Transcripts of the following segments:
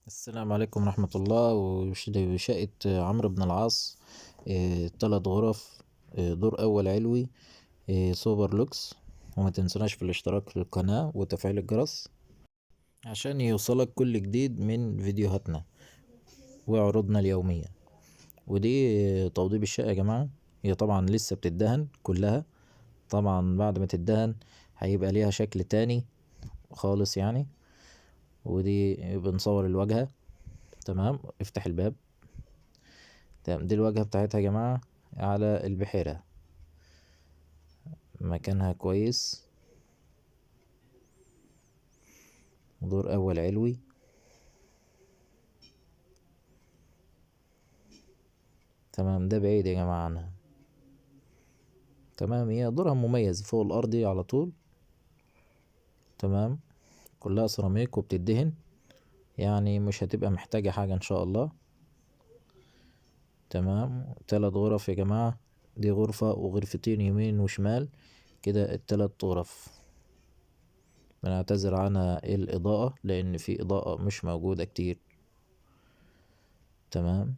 السلام عليكم ورحمة الله. وشقة عمرو بن العاص، 3 غرف، دور أول علوي، سوبر لوكس. وما تنسوناش في الاشتراك في القناة وتفعيل الجرس عشان يوصلك كل جديد من فيديوهاتنا وعروضنا اليومية. ودي توضيب الشقة يا جماعة. هي طبعا لسه بتدهن كلها. طبعا بعد ما تدهن هيبقى ليها شكل تاني خالص يعني. ودي بنصور الواجهة. تمام، افتح الباب. تمام، دي الواجهة بتاعتها يا جماعة على البحيرة، مكانها كويس. دور أول علوي. تمام، ده بعيد يا جماعة عنها. تمام، هي دورها مميز فوق الأرضي على طول. تمام، كلها سيراميك وبتدهن، يعني مش هتبقى محتاجة حاجة إن شاء الله. تمام، 3 غرف يا جماعة. دي غرفة وغرفتين يمين وشمال، كده ال3 غرف. بنعتذر عنها الإضاءة لأن في إضاءة مش موجودة كتير. تمام.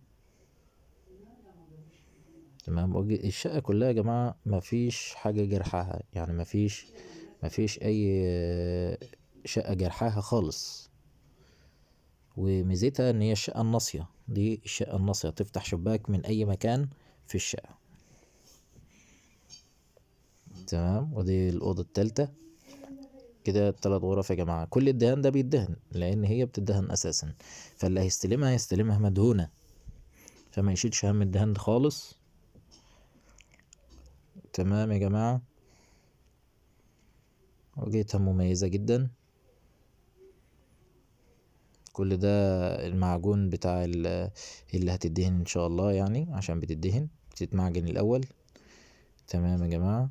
تمام، الشقة كلها يا جماعة مفيش حاجة جرحها، يعني مفيش أي شقة جرحها خالص. وميزتها إن هي الشقة الناصية، دي الشقة الناصية تفتح شباك من أي مكان في الشقة. تمام، ودي الأوضة التالتة. كده ال3 غرف يا جماعة. كل الدهان ده بيدهن لأن هي بتدهن أساسا، فاللي هيستلمها مدهونة، فما يشيلش هم الدهان ده خالص. تمام يا جماعة، واجهتها مميزة جدا. كل ده المعجون بتاع اللي هتدهن ان شاء الله، يعني عشان بتتمعجن الاول. تمام يا جماعة،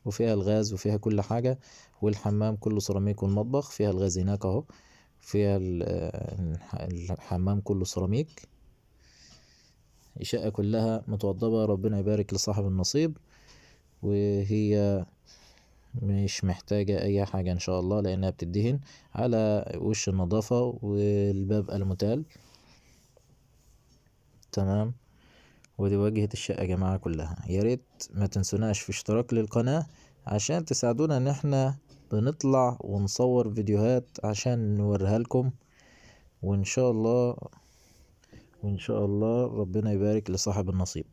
وفيها الغاز وفيها كل حاجة، والحمام كله سيراميك، والمطبخ فيها الغاز هناك اهو. فيها الحمام كله سيراميك. الشقة كلها متوضبة، ربنا يبارك لصاحب النصيب. وهي مش محتاجة اي حاجة ان شاء الله، لانها بتدهن على وش النظافة، والباب الموتال. تمام، ودي واجهة الشقة يا جماعة كلها. يا ريت ما تنسوناش في اشتراك للقناة عشان تساعدونا ان احنا بنطلع ونصور فيديوهات عشان نوريها لكم. وان شاء الله ربنا يبارك لصاحب النصيب.